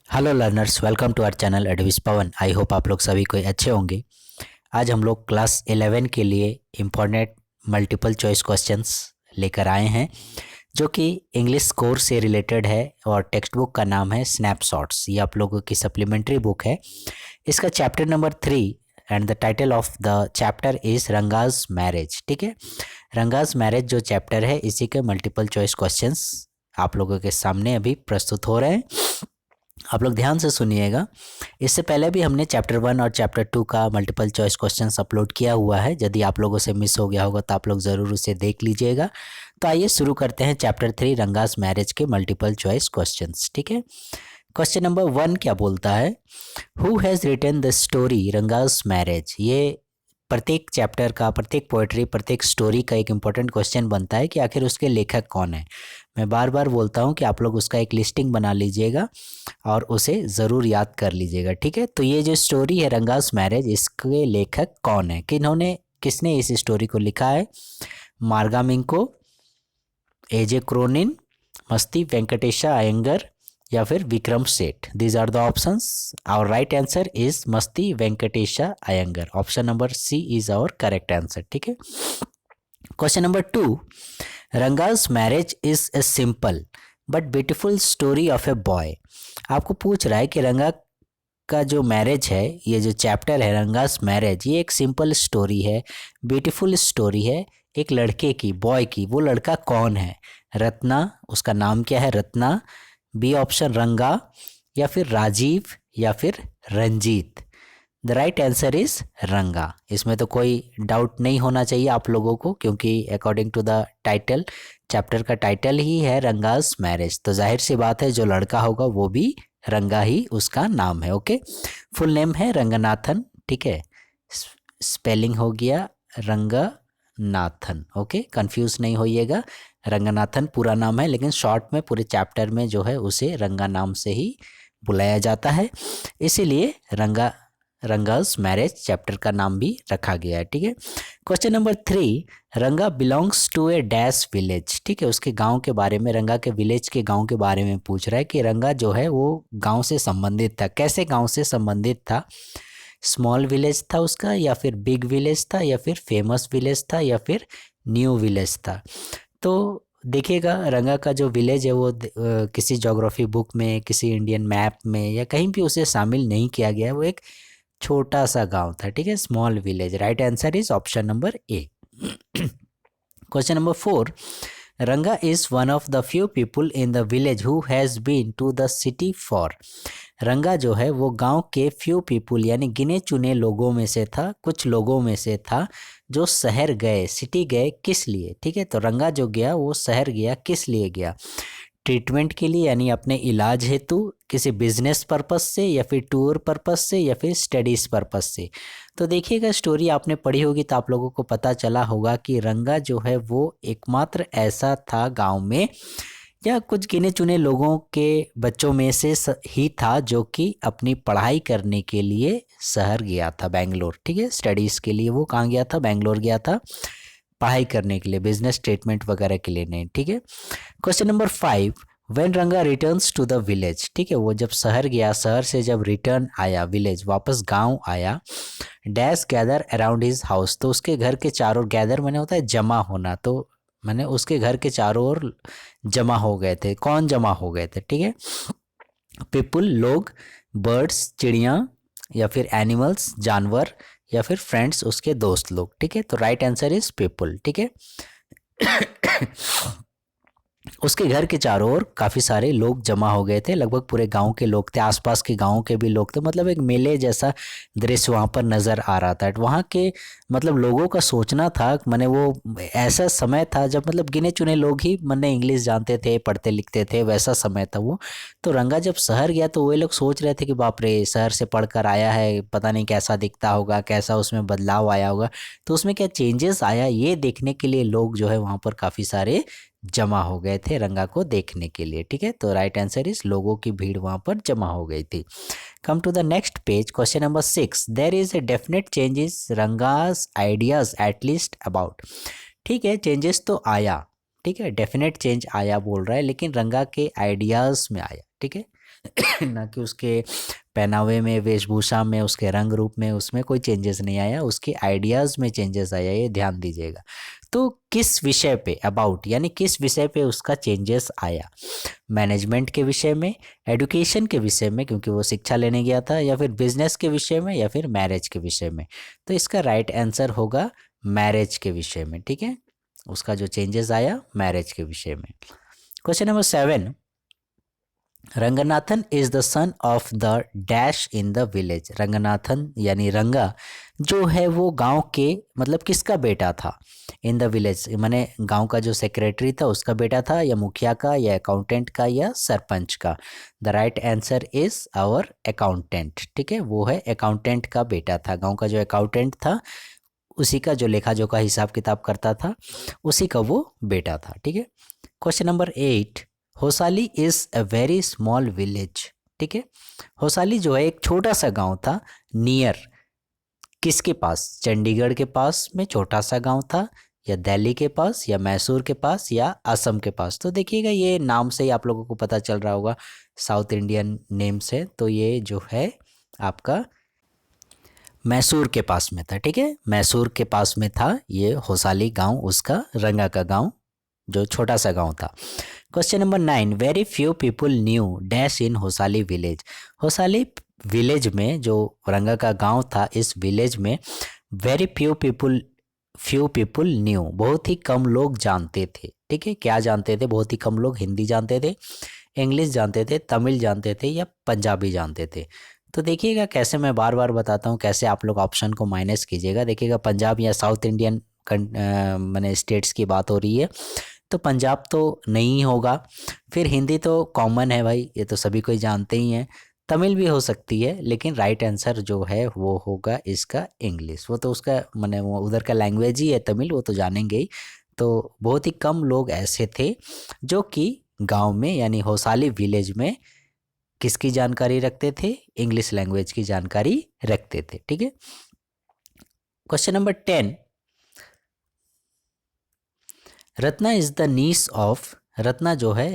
Hello learners, welcome to our channel Advis Pawan. I hope आप लोग सभी कोई अच्छे होंगे। आज हम लोग क्लास 11 के लिए इम्पॉर्टेंट मल्टीपल चॉइस क्वेश्चंस लेकर आए हैं, जो कि इंग्लिश कोर्स से रिलेटेड है और टेक्स्ट बुक का नाम है स्नैपशॉट्स। ये आप लोगों की सप्लीमेंट्री बुक है। इसका chapter number 3 and the title of the chapter is Ranga's marriage. ठीक है, रंगाज मैरिज जो चैप्टर है, इसी के मल्टीपल चॉइस क्वेश्चंस आप लोगों के सामने अभी प्रस्तुत हो रहे हैं। आप लोग ध्यान से सुनिएगा। इससे पहले भी हमने चैप्टर 1 और चैप्टर 2 का मल्टीपल चॉइस क्वेश्चंस अपलोड किया हुआ है। यदि आप लोगों से मिस हो गया होगा तो आप लोग ज़रूर उसे देख लीजिएगा। तो आइए शुरू करते हैं चैप्टर 3 रंगास मैरिज के मल्टीपल चॉइस क्वेश्चंस। ठीक है, क्वेश्चन नंबर 1 क्या बोलता है? Who has written the story Ranga's marriage. ये प्रत्येक चैप्टर का, प्रत्येक पोएट्री, प्रत्येक स्टोरी का एक इम्पॉर्टेंट क्वेश्चन बनता है कि आखिर उसके लेखक कौन है। मैं बार बार बोलता हूँ कि आप लोग उसका एक लिस्टिंग बना लीजिएगा और उसे ज़रूर याद कर लीजिएगा। ठीक है, तो ये जो स्टोरी है रंगास मैरिज, इसके लेखक कौन है, किसने इस स्टोरी को लिखा है? मार्गा मिंको, एजे क्रोनिन, मस्ती वेंकटेशा अयंगर या फिर Vikram Seth. These are the options. Our right answer is Masti Venkatesha Iyengar. Option number C is our correct answer. ठीक है, question number 2, Ranga's marriage is a simple but beautiful story of a boy. आपको पूछ रहा है कि रंगा का जो मैरिज है, ये जो चैप्टर है रंगास मैरिज, ये एक सिंपल स्टोरी है, ब्यूटीफुल स्टोरी है एक लड़के की, बॉय की। वो लड़का कौन है? रत्ना, उसका नाम क्या है? रत्ना, बी ऑप्शन रंगा, या फिर राजीव, या फिर Ranjit. The right answer is Ranga. इसमें तो कोई डाउट नहीं होना चाहिए आप लोगों को, क्योंकि according to the title, chapter का टाइटल ही है रंगास मैरिज, तो जाहिर सी बात है जो लड़का होगा वो भी रंगा ही उसका नाम है। ओके, फुल नेम है रंगनाथन। ठीक है, स्पेलिंग हो गया रंगनाथन। ओके, कंफ्यूज नहीं होइएगा। रंगनाथन पूरा नाम है, लेकिन शॉर्ट में पूरे चैप्टर में जो है उसे रंगा नाम से ही बुलाया जाता है, इसीलिए रंगास मैरिज चैप्टर का नाम भी रखा गया है। ठीक है, question number 3, Ranga belongs to a dash village. ठीक है, उसके गांव के बारे में, रंगा के विलेज के गांव के बारे में पूछ रहा है कि रंगा जो है वो गांव से संबंधित था। कैसे गांव से संबंधित था? स्मॉल विलेज था उसका, या फिर बिग विलेज था, या फिर फेमस विलेज था, या फिर न्यू विलेज था? तो देखिएगा, रंगा का जो विलेज है वो किसी ज्योग्राफी बुक में, किसी इंडियन मैप में या कहीं भी उसे शामिल नहीं किया गया है। वो एक छोटा सा गांव था। ठीक है, small village. Right answer is option number A. Question number 4, Ranga is one of the few people in the village who has been to the city for. Ranga जो है वो गांव के फ्यू पीपुल यानी गिने चुने लोगों में से था, कुछ लोगों में से था जो शहर गए, सिटी गए। किस लिए? ठीक है, तो रंगा जो गया वो शहर गया, किस लिए गया? ट्रीटमेंट के लिए, यानी अपने इलाज हेतु, किसी बिजनेस पर्पस से, या फिर टूर पर्पस से, या फिर स्टडीज पर्पस से। तो देखिएगा, स्टोरी आपने पढ़ी होगी तो आप लोगों को पता चला होगा कि रंगा जो है वो एकमात्र ऐसा था गांव में, या कुछ गिने चुने लोगों के बच्चों में से ही था जो कि अपनी पढ़ाई करने के लिए शहर गया था, बेंगलोर। ठीक है, स्टडीज़ के लिए वो कहाँ गया था? बेंगलोर गया था, पढ़ाई करने के लिए, बिजनेस स्टेटमेंट वगैरह के लिए नहीं। ठीक है, क्वेश्चन नंबर 5, व्हेन रंगा रिटर्न्स टू द विलेज। ठीक है, वो जब शहर गया, शहर से जब रिटर्न आया, विलेज वापस गांव आया, dash gather around his house, तो उसके घर के चारों, गैदर मैंने होता है जमा होना, तो मैंने उसके घर के चारों ओर जमा हो गए थे। कौन जमा हो गए थे? ठीक है, पीपुल लोग, बर्ड्स चिड़िया, या फिर एनिमल्स जानवर, या फिर फ्रेंड्स उसके दोस्त लोग। ठीक है, तो राइट आंसर इज पीपुल। ठीक है, उसके घर के चारों ओर काफ़ी सारे लोग जमा हो गए थे, लगभग पूरे गांव के लोग थे, आसपास के गांव के भी लोग थे। मतलब एक मेले जैसा दृश्य वहाँ पर नज़र आ रहा था। वहाँ के मतलब लोगों का सोचना था, मैंने वो ऐसा समय था जब मतलब गिने चुने लोग ही मैंने इंग्लिश जानते थे, पढ़ते लिखते थे, वैसा समय था वो। तो रंगा जब शहर गया तो वही लोग सोच रहे थे कि बाप रे, शहर से पढ़कर आया है, पता नहीं कैसा दिखता होगा, कैसा उसमें बदलाव आया होगा, तो उसमें क्या चेंजेस आया, ये देखने के लिए लोग जो है वहाँ पर काफ़ी सारे जमा हो गए थे रंगा को देखने के लिए। ठीक है, तो राइट आंसर इज लोगों की भीड़ वहां पर जमा हो गई थी। Come to the next page, question number 6, there is a definite changes Ranga's ideas at least about. ठीक है, चेंजेस तो आया। ठीक है, डेफिनेट चेंज आया बोल रहा है, लेकिन रंगा के आइडियाज़ में आया, ठीक है ना कि उसके पहनावे में, वेशभूषा में, उसके रंग रूप में, उसमें कोई चेंजेस नहीं आया, उसके आइडियाज़ में चेंजेस आया, ये ध्यान दीजिएगा। तो किस विषय पे, अबाउट यानी किस विषय पे उसका चेंजेस आया, मैनेजमेंट के विषय में, एडुकेशन के विषय में क्योंकि वो शिक्षा लेने गया था, या फिर बिजनेस के विषय में, या फिर मैरिज के विषय में। तो इसका राइट आंसर होगा मैरिज के विषय में, ठीक है, उसका जो चेंजेस आया मैरिज के विषय में। Question number 7, Ranganathan is the son of the dash in the village. Ranganathan यानी रंगा जो है वो गांव के, मतलब किसका बेटा था, इन द विलेज माने गांव का जो सेक्रेटरी था उसका बेटा था, या मुखिया का, या अकाउंटेंट का, या सरपंच का। The right answer is our accountant, ठीक है, वो है अकाउंटेंट का बेटा था, गांव का जो अकाउंटेंट था उसी का, जो लेखा जोखा हिसाब किताब करता था उसी का वो बेटा था, ठीक है। Question number 8, Hosahalli is a very small village, ठीक है, होसाली जो है एक छोटा सा गांव था, नियर किसके पास, चंडीगढ़ के पास में छोटा सा गांव था, या दिल्ली के पास, या मैसूर के पास, या असम के पास। तो देखिएगा ये नाम से ही आप लोगों को पता चल रहा होगा, साउथ इंडियन नेम से, तो ये जो है आपका मैसूर के पास में था, ठीक है, मैसूर के पास में था ये होसाली गांव, उसका रंगा का गांव जो छोटा सा गांव था। Question number 9, very few people knew dash in Hosahalli village. Hosahalli village में जो रंगा का गांव था, इस विलेज में वेरी फ्यू पीपल न्यू, बहुत ही कम लोग जानते थे, ठीक है, क्या जानते थे, बहुत ही कम लोग हिंदी जानते थे, इंग्लिश जानते थे, तमिल जानते थे, या पंजाबी जानते थे। तो देखिएगा कैसे मैं बार बार बताता हूँ कैसे आप लोग ऑप्शन को माइनस कीजिएगा। देखिएगा पंजाब या साउथ इंडियन मैंने स्टेट्स की बात हो रही है, तो पंजाब तो नहीं होगा, फिर हिंदी तो कॉमन है भाई, ये तो सभी कोई जानते ही हैं, तमिल भी हो सकती है, लेकिन राइट आंसर जो है वो होगा इसका इंग्लिश, वो तो उसका मैंने वो उधर का लैंग्वेज ही है तमिल, वो तो जानेंगे ही। तो बहुत ही कम लोग ऐसे थे जो कि गांव में यानी होसाली विलेज में किसकी जानकारी रखते थे, इंग्लिश लैंग्वेज की जानकारी रखते थे, ठीक है। Question number 10, Ratna is the niece of, Ratna जो है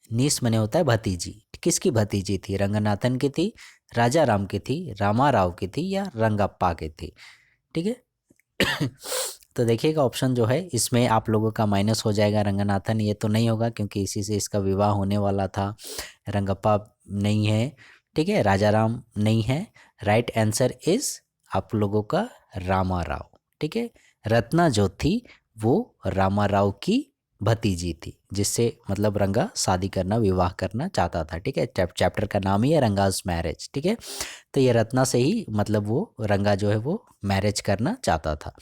नीस मने होता है भतीजी, किसकी भतीजी थी, रंगनाथन की थी, राजा राम की थी, रामा राव की थी, या रंगप्पा की थी, ठीक है तो देखिएगा ऑप्शन जो है इसमें आप लोगों का माइनस हो जाएगा, रंगनाथन ये तो नहीं होगा क्योंकि इसी से इसका विवाह होने वाला था, रंगप्पा नहीं है, ठीक है, राजा राम नहीं है, राइट आंसर इज आप लोगों का रामा राव, ठीक है। रत्ना जो थी वो रामा राव की भतीजी थी, जिससे मतलब रंगा शादी करना, विवाह करना चाहता था, ठीक है, चैप्टर का नाम ही है रंगाज मैरिज, ठीक है। तो ये रत्ना से ही मतलब वो रंगा जो है वो मैरिज करना चाहता था।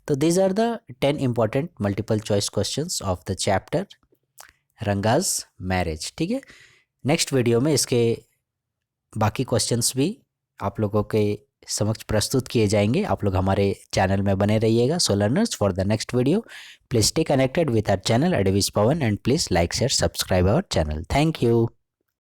तो these are the 10 important multiple choice questions of the chapter Ranga's marriage, ठीक है। नेक्स्ट वीडियो में इसके बाकी क्वेश्चंस भी आप लोगों के समक्ष प्रस्तुत किए जाएंगे। आप लोग हमारे चैनल में बने रहिएगा। So learners, for the next video please stay connected with our channel Advis Pawan, and please like share subscribe our channel. Thank you.